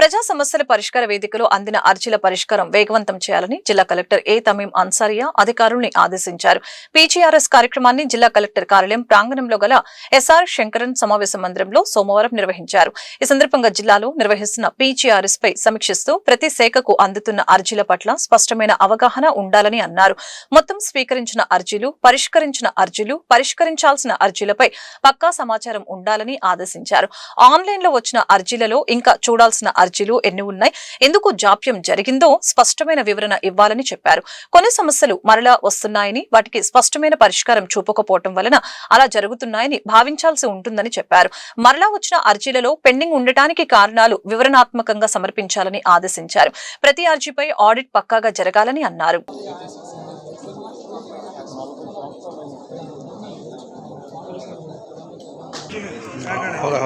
ప్రజా సమస్యల పరిష్కార వేదికలో అందిన అర్జీల పరిష్కారం వేగవంతం చేయాలని జిల్లా కలెక్టర్ ఏ తమీం అన్సారియా అధికారుల్ని ఆదేశించారు. పీజీఆర్ఎస్ కార్యక్రమాన్ని జిల్లా కలెక్టర్ కార్యాలయం ప్రాంగణంలో గల ఎస్ఆర్ శంకరన్ సమావేశ మందిరంలో సోమవారం నిర్వహించారు. ఈ సందర్భంగా జిల్లాలో నిర్వహిస్తున్న పీజీఆర్ఎస్ పై సమీక్షిస్తూ ప్రతి శాఖకు అందుతున్న అర్జీల పట్ల స్పష్టమైన అవగాహన ఉండాలని అన్నారు. మొత్తం స్వీకరించిన అర్జీలు, పరిష్కరించాల్సిన అర్జీలపై పక్కా సమాచారం ఉండాలని ఆదేశించారు. ఆన్లైన్ లో వచ్చిన అర్జీలలో ఇంకా చూడాల్సిన అర్జీలు ఎన్ని ఉన్నాయి, ఎందుకు జాప్యం జరిగిందో స్పష్టమైన వివరణ ఇవ్వాలని చెప్పారు. కొన్ని సమస్యలు మరలా వస్తున్నాయని, వాటికి స్పష్టమైన పరిష్కారం చూపకపోవటం వలన అలా జరుగుతున్నాయని భావించాల్సి ఉంటుందని చెప్పారు. మరలా వచ్చిన అర్జీలలో పెండింగ్ ఉండటానికి కారణాలు వివరణాత్మకంగా సమర్పించాలని ఆదేశించారు. ప్రతి అర్జీపై ఆడిట్ పక్కాగా జరగాలని అన్నారు. होगा